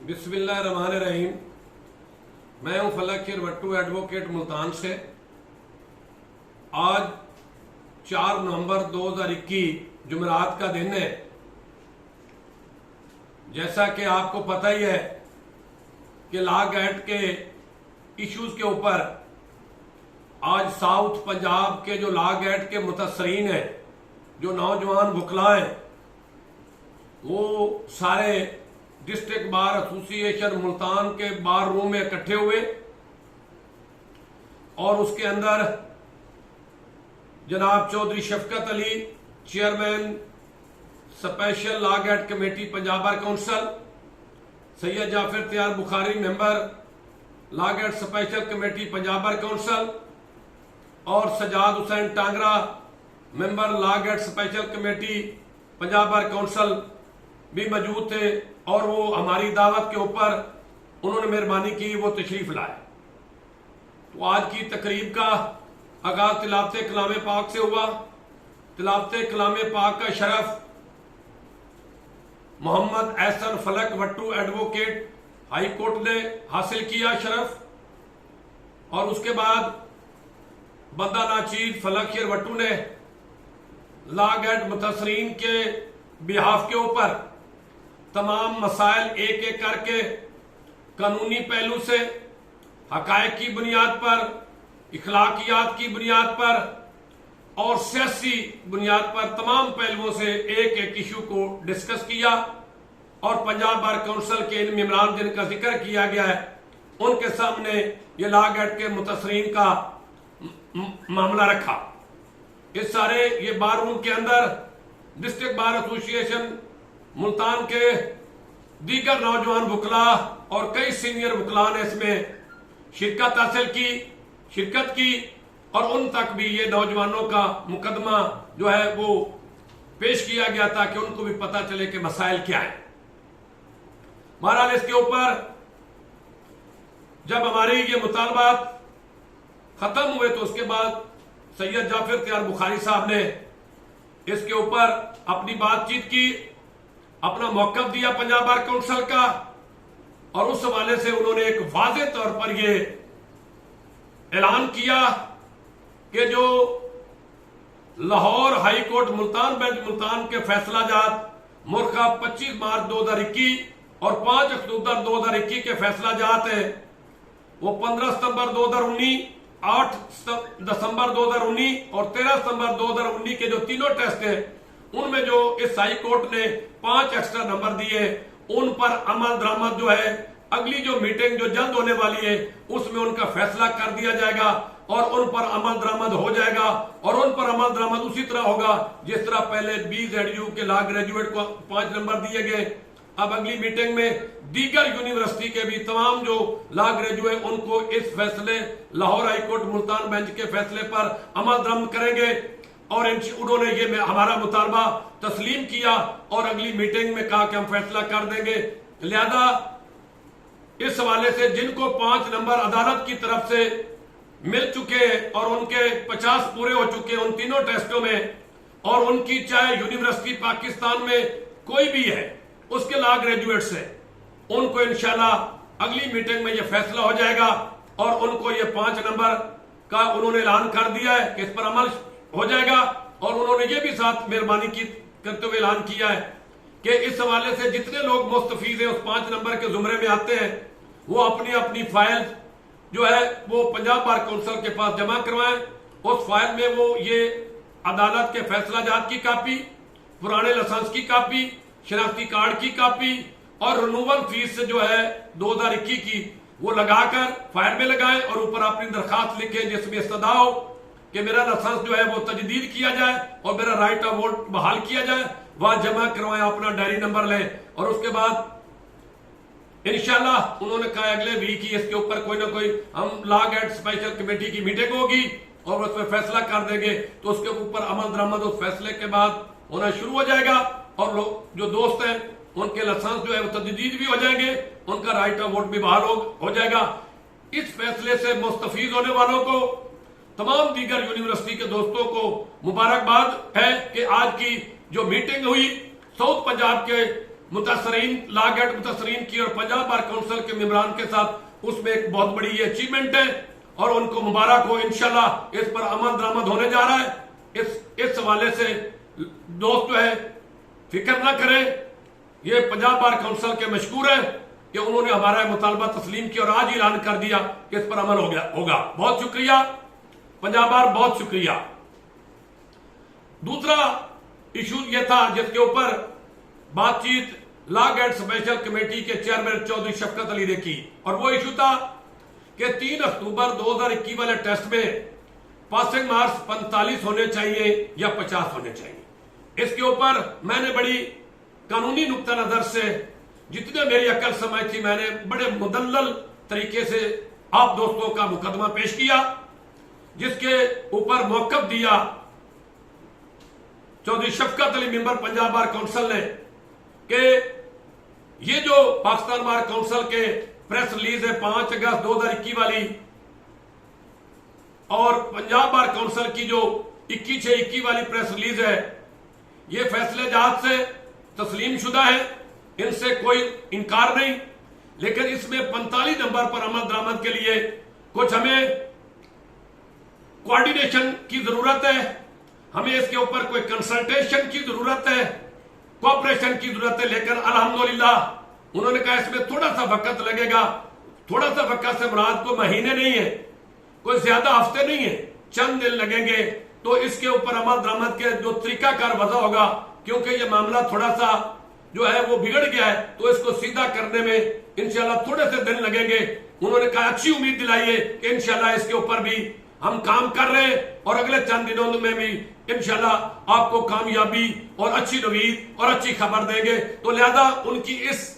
बिस्मिल्लाहिर्रहमानिर्रहीम। मैं हूं फलक वट्टू एडवोकेट मुल्तान से। आज 4 नवंबर 2021 जुमेरात का दिन है। जैसा कि आपको पता ही है कि लॉ एक्ट के इश्यूज के ऊपर आज साउथ पंजाब के जो लॉ एक्ट के मुतसरीन हैं, जो नौजवान वकला हैं, वो सारे डिस्ट्रिक्ट बार एसोसिएशन मुल्तान के बार रूम में इकट्ठे हुए और उसके अंदर जनाब Chaudhry Shafqat Ali chairman special law act committee Punjab bar council, Syed Jafar तैयार Bukhari member law act special committee Punjab bar council और Sajjad Hussain Tangra member law act special committee Punjab bar council भी मौजूद थे और वो हमारी दावत के ऊपर उन्होंने मेहरबानी की, वो तशरीफ लाए। तो आज की तकरीब का आगाज तिलावत कलाम पाक से हुआ। तिलावत कलाम पाक का शरफ मोहम्मद एहसन फलक वट्टू एडवोकेट हाई कोर्ट ने हासिल किया शरफ, और उसके बाद बंदा नाचीज फलक वट्टू ने लॉ एक्ट मुतसरीन के बिहाफ के ऊपर तमाम मसाइल एक एक करके कानूनी पहलू से, हकायक की बुनियाद पर, इखलाकियात की बुनियाद पर और सियासी बुनियाद पर तमाम पहलुओं से एक एक इशू को डिस्कस किया और पंजाब बार काउंसिल के इन मेंबरान जिनका जिक्र किया गया है उनके सामने ये लॉ एक्ट के मुतसरीन का मामला रखा। इस सारे ये बार रूम के अंदर डिस्ट्रिक्ट बार एसोसिएशन मुल्तान के दीगर नौजवान वकला और कई सीनियर वकला ने इसमें शिरकत की और उन तक भी ये नौजवानों का मुकदमा जो है वो पेश किया गया ताकि उनको भी पता चले कि मसाइल क्या है। बहरहाल इसके ऊपर जब हमारी ये मुतालबात खत्म हुए तो उसके बाद सैयद जाफर तैयार बुखारी साहब ने इसके ऊपर अपनी बातचीत की, अपना मौक़िफ़ दिया पंजाब बार काउंसिल का, और उस हवाले से उन्होंने एक वाज़ेह तौर पर यह ऐलान किया कि जो Lahore high court Multan bench Multan के फैसला जात मुर्खा 25 मार्च 2021 और 5 अक्टूबर 2021 के फैसला जात है, वो 15 सितंबर 2019, 8 दिसंबर 2019 और 13 सितंबर 2019 के जो तीनों टेस्ट हैं उनमें जो इस हाई कोर्ट ने 5 एक्स्ट्रा नंबर दिए उन पर अमल दरामद जो है अगली जो मीटिंग जो जल्द होने वाली है उसमें उनका फैसला कर दिया जाएगा और उन पर अमल दरामद हो जाएगा और उन पर अमल दरामद उसी तरह होगा जिस तरह पहले BZU के लॉ ग्रेजुएट को 5 नंबर दिए गए। अब अगली मीटिंग में दीगर यूनिवर्सिटी के भी तमाम जो लॉ ग्रेजुएट उनको इस फैसले Lahore high court Multan bench के फैसले पर अमल दरामद करेंगे और उन्होंने ये हमारा मुतालबा तस्लीम किया और अगली मीटिंग में कहा कि हम फैसला कर देंगे। लिहाजा इस हवाले से जिनको 5 नंबर अदालत की तरफ से मिल चुके और उनके 50 पूरे हो चुके उन तीनों टेस्टों में, और उनकी चाहे यूनिवर्सिटी पाकिस्तान में कोई भी है उसके लॉ ग्रेजुएट से, उनको इंशाल्लाह अगली मीटिंग में यह फैसला हो जाएगा और उनको ये 5 नंबर का उन्होंने ऐलान कर दिया है कि इस पर अमल हो जाएगा। और उन्होंने ये भी साथ मेहरबानी की करते हुए ऐलान किया है कि इस हवाले से जितने लोग मुस्तफीज हैं उस 5 नंबर के जुमरे में आते हैं वो अपनी अपनी फाइल जो है वो पंजाब बार काउंसिल के पास जमा करवाएं। उस फाइल में वो ये अदालत के फैसला जात की कापी, पुराने लाइसेंस की कापी, शनाख्ती कार्ड की कापी और रिन्यूअल फीस जो है 2021 की वो लगाकर फाइल में लगाएं और ऊपर अपनी दरखास्त लिखें जिसमें इस्तदा हो कि मेरा लाइसेंस जो है वो तजदीद किया जाए और मेरा राइट ऑफ वोट बहाल किया जाए। वहां जमा करवाएं, अपना डायरी नंबर लें और उसके बाद इंशाल्लाह उन्होंने कहा अगले वीक ही इसके ऊपर कोई ना कोई हम लॉ एक्ट स्पेशल कमेटी की मीटिंग होगी और उसमें फैसला कर देंगे। तो उसके ऊपर अमल दरामद उस फैसले के बाद होना शुरू हो जाएगा और लोग जो दोस्त हैं उनके लाइसेंस जो है वो तजदीद भी हो जाएंगे, उनका राइट ऑफ वोट भी बहाल हो जाएगा। इस फैसले से मुस्तफीज होने वालों को, तमाम दीगर यूनिवर्सिटी के दोस्तों को मुबारकबाद है कि आज की जो मीटिंग हुई साउथ पंजाब के मुतासरीन ला गेट मुतासरीन की और पंजाब बार काउंसिल के मेंबरान के साथ उसमें एक बहुत बड़ी ये अचीवमेंट है और उनको मुबारक हो। इंशाल्लाह इस पर अमल दरामद होने जा रहा है। इस हवाले से दोस्त जो है फिक्र ना करें, ये पंजाब बार काउंसिल के मशकूर है कि उन्होंने हमारा मुतालबा तस्लीम किया और आज ऐलान कर दिया कि इस पर अमल होगा। बहुत शुक्रिया पंजाब बार, बहुत शुक्रिया। दूसरा इशू ये था जिसके ऊपर बातचीत ला गेट स्पेशल कमेटी के चेयरमैन चौधरी शफकत अली ने की, और वो इशू था कि 3 अक्टूबर 2021 वाले टेस्ट में पासिंग मार्क्स 45 होने चाहिए या 50 होने चाहिए। इसके ऊपर मैंने बड़ी कानूनी नुक्ता नजर से जितने मेरी अकल समझ थी मैंने बड़े मुदल्लल तरीके से आप दोस्तों का मुकदमा पेश किया, जिसके ऊपर मौकफ दिया Chaudhry Shafqat Ali member Punjab bar council ने कि ये जो पाकिस्तान बार काउंसिल के प्रेस रिलीज है 5 अगस्त 2021 वाली और पंजाब बार काउंसिल की जो 21/6/21 वाली प्रेस रिलीज है, ये फैसले जहाज से तस्लीम शुदा है, इनसे कोई इनकार नहीं, लेकिन इसमें 45 नंबर पर अमल दरामद के लिए कुछ हमें कोऑर्डिनेशन की जरूरत है, हमें इसके ऊपर कोई कंसल्टेशन की जरूरत है, कोऑपरेशन की जरूरत है। लेकिन अल्हम्दुलिल्लाह उन्होंने कहा इसमें थोड़ा सा वक्त लगेगा। थोड़ा सा वक्त से मुराद को महीने नहीं है, कोई ज्यादा हफ्ते नहीं है, चंद दिन लगेंगे। तो इसके ऊपर अमल दरामद के जो तरीकाकार वजह होगा, क्योंकि ये मामला थोड़ा सा जो है वो बिगड़ गया है, तो इसको सीधा करने में इंशाल्लाह थोड़े से दिन लगेंगे। उन्होंने कहा अच्छी उम्मीद दिलाई है कि इंशाल्लाह इसके ऊपर भी हम काम कर रहे हैं और अगले चंद दिनों में भी इंशाल्लाह आपको कामयाबी और अच्छी नवीद और अच्छी खबर देंगे। तो लिहाजा उनकी इस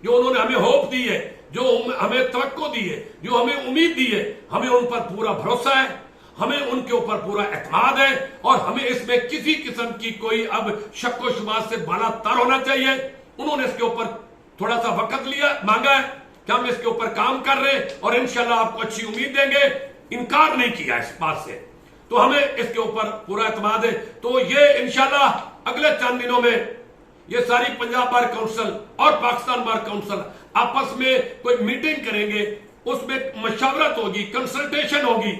जो उन्होंने हमें होप दी है, जो हमें तवक्को दी है, जो हमें उम्मीद दी है, हमें उन पर पूरा भरोसा है, हमें उनके ऊपर पूरा एतमाद है और हमें इसमें किसी किस्म की कोई अब शक व शुबा से बाला तार होना चाहिए। उन्होंने इसके ऊपर थोड़ा सा वक्त लिया, मांगा है कि हम इसके ऊपर काम कर रहे हैं और इंशाल्लाह आपको अच्छी उम्मीद देंगे, इनकार नहीं किया इस बात से, तो हमें इसके ऊपर पूरा एतमाद है। तो ये इंशाल्लाह अगले चंद दिनों में ये सारी पंजाब बार काउंसिल और पाकिस्तान बार काउंसिल आपस में कोई मीटिंग करेंगे, उसमें मशावरत होगी, कंसल्टेशन होगी,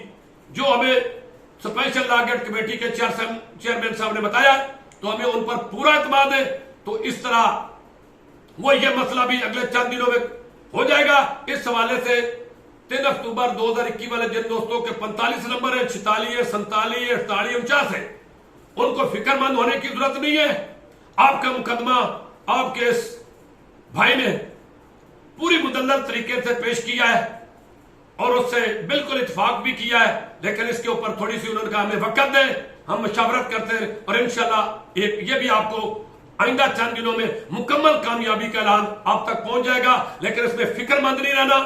जो हमें स्पेशल ला गेट कमेटी के चेयरमैन साहब ने बताया, तो हमें उन पर पूरा एतमाद है। तो इस तरह वो ये मसला भी अगले चंद दिनों में हो जाएगा। इस हवाले से 3 अक्टूबर 2021 वाले जिन दोस्तों के 45 नंबर है, 46, 47, 48, 49 है, उनको फिक्रमंद होने की जरूरत नहीं है। आपका मुकदमा आपके इस भाई ने पूरी मुदल्लल तरीके से पेश किया है और उससे बिल्कुल इत्तेफाक भी किया है, लेकिन इसके ऊपर थोड़ी सी उन्होंने कहा हमें वक्त दें, हम मशावरत करते हैं और इंशाल्लाह ये भी आपको आइंदा चंद दिनों में मुकम्मल कामयाबी का ऐलान आप तक पहुंच जाएगा। लेकिन इसमें फिक्रमंद नहीं रहना,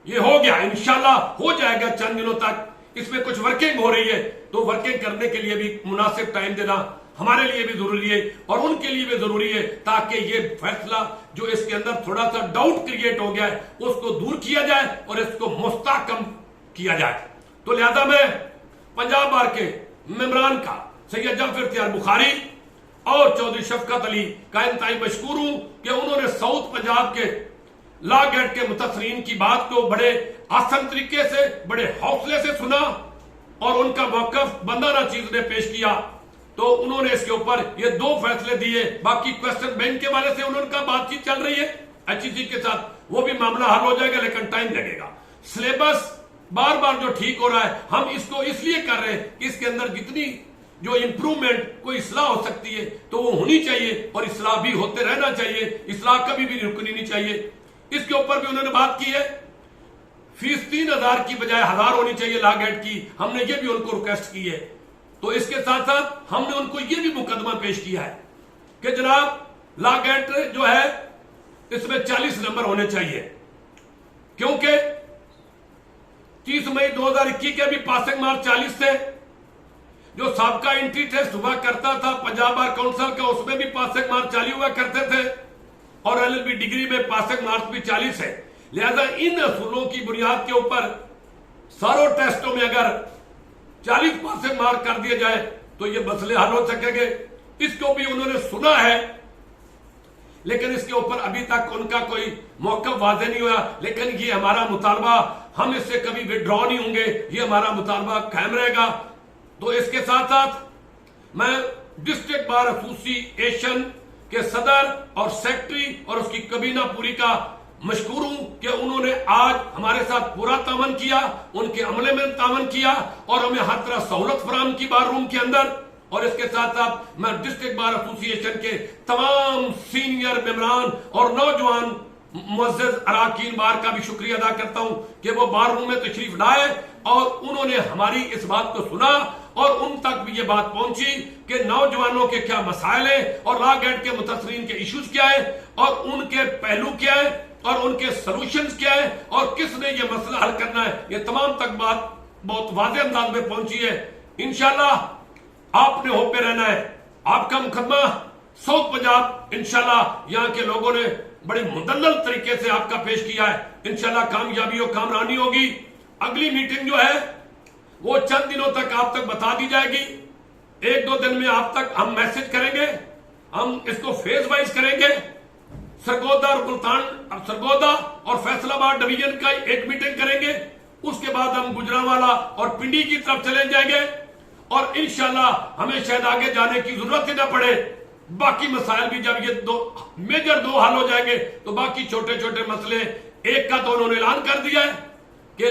ये हो गया, इंशाल्लाह हो जाएगा चंद दिनों तक। इसमें कुछ वर्किंग हो रही है, तो वर्किंग करने के लिए भी मुनासिब टाइम देना हमारे लिए भी जरूरी है और उनके लिए भी जरूरी है, ताकि ये फैसला जो इसके अंदर थोड़ा सा डाउट क्रिएट हो गया है उसको दूर किया जाए और इसको मुस्तहकम किया जाए। तो लिहाजा मैं पंजाब बार के मेंबरान का सैयद जाफर इख्तियार बुखारी और चौधरी शफकत अली का इंतहाई मशकूर हूं कि उन्होंने साउथ पंजाब के ला गेट के मुतासरीन की बात को बड़े आसान तरीके से, बड़े हौसले से सुना और उनका मौकफ बंदाना चीज ने पेश किया। तो उन्होंने इसके ऊपर ये 2 फैसले दिए। बाकी क्वेश्चन बैंक के वाले से उनका बातचीत चल रही है HEC के साथ, वो भी मामला हल हो जाएगा, लेकिन टाइम लगेगा। सिलेबस बार बार जो ठीक हो रहा है, हम इसको इसलिए कर रहे हैं कि इसके अंदर जितनी जो इंप्रूवमेंट कोई इस्लाह हो सकती है तो वो होनी चाहिए और इस्लाह भी होते रहना चाहिए, इस्लाह कभी भी रुकनी नहीं चाहिए। इसके ऊपर भी उन्होंने बात की है, फीस 3000 की बजाय 1000 होनी चाहिए ला गेट की, हमने ये भी उनको रिक्वेस्ट की है। तो इसके साथ साथ हमने उनको ये भी मुकदमा पेश किया है कि जनाब ला गेट जो है इसमें 40 नंबर होने चाहिए, क्योंकि 30 मई 2021 के भी पासिंग मार्क्स 40 थे। जो साबका एंट्री टेस्ट हुआ करता था पंजाब बार काउंसिल का, उसमें भी पासिंग मार्क्स 40 हुआ करते थे और LLB डिग्री में पासिंग मार्क्स भी 40 है। लिहाजा इन असूलों की बुनियाद के ऊपर सारों टेस्टों में अगर 40 पासिंग मार्क कर दिए जाए तो ये मसले हल हो सकेंगे। इसको भी उन्होंने सुना है لیکن اس کے اوپر ابھی تک ان کا کوئی موقف واضح نہیں ہوا. لیکن یہ ہمارا مطالبہ, ہم اس سے کبھی وڈرا نہیں ہوں گے, یہ ہمارا مطالبہ قائم رہے گا. تو اس کے ساتھ ساتھ میں ڈسٹرکٹ بار ایسوسی ایشن کے صدر اور سیکٹری اور اس کی کابینہ پوری کا مشکور ہوں کہ انہوں نے آج ہمارے ساتھ پورا تعاون کیا, ان کے عملے میں تعاون کیا اور ہمیں ہر طرح سہولت فراہم کی بار روم کے اندر. اور اس کے ساتھ ساتھ میں ڈسٹرکٹ بار ایسوسی ایشن کے تمام سینئر ممبران اور نوجوان معزز اراکین بار کا بھی شکریہ ادا کرتا ہوں کہ وہ بار روم میں تشریف لائے اور انہوں نے ہماری اس بات کو سنا اور ان تک بھی یہ بات پہنچی کہ نوجوانوں کے کیا مسائل ہیں اور لا گیٹ کے متاثرین کے ایشوز کیا ہیں اور ان کے پہلو کیا ہیں اور ان کے سلوشنز کیا ہیں اور کس نے یہ مسئلہ حل کرنا ہے. یہ تمام تک بات بہت واضح انداز میں پہنچی ہے. انشاءاللہ آپ نے ہو پہ رہنا ہے. آپ کا مقدمہ ساؤتھ پنجاب انشاءاللہ یہاں کے لوگوں نے بڑی مدلل طریقے سے آپ کا پیش کیا ہے. انشاءاللہ کامیابی و کامرانی ہوگی. اگلی میٹنگ جو ہے وہ چند دنوں تک آپ تک بتا دی جائے گی. 1-2 دن میں آپ تک ہم میسج کریں گے. ہم اس کو فیز وائز کریں گے. سرگودا اور ملتان, سرگودا اور فیصل آباد ڈویژن کا ایک میٹنگ کریں گے. اس کے بعد ہم گجرانوالا اور پنڈی کی طرف چلے جائیں گے اور انشاءاللہ ہمیں شاید آگے جانے کی ضرورت ہی نہ پڑے. باقی مسائل بھی جب یہ میجر 2 حل ہو جائیں گے تو باقی چھوٹے چھوٹے مسئلے, ایک کا تو انہوں نے اعلان کر دیا ہے کہ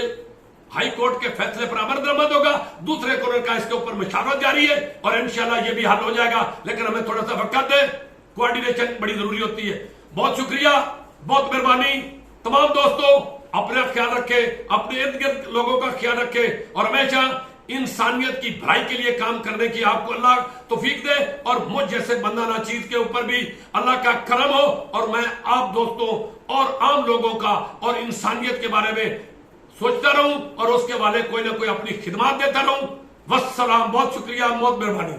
ہائی کورٹ کے فیصلے پر عمل درآمد ہوگا, دوسرے قانون کا اس کے اوپر مشاورت جاری ہے اور انشاءاللہ یہ بھی حل ہو جائے گا. لیکن ہمیں تھوڑا سا وقت دیں, کوآرڈینیشن بڑی ضروری ہوتی ہے. بہت شکریہ, بہت مہربانی. تمام دوستوں اپنا خیال رکھے, اپنے ارد گرد لوگوں کا خیال رکھے اور ہمیشہ انسانیت کی بھلائی کے لیے کام کرنے کی آپ کو اللہ توفیق دے اور مجھ جیسے بندہ ناچیز کے اوپر بھی اللہ کا کرم ہو اور میں آپ دوستوں اور عام لوگوں کا اور انسانیت کے بارے میں سوچتا رہوں اور اس کے والے کوئی نہ کوئی اپنی خدمات دیتا رہوں. والسلام. بہت شکریہ, بہت مہربانی.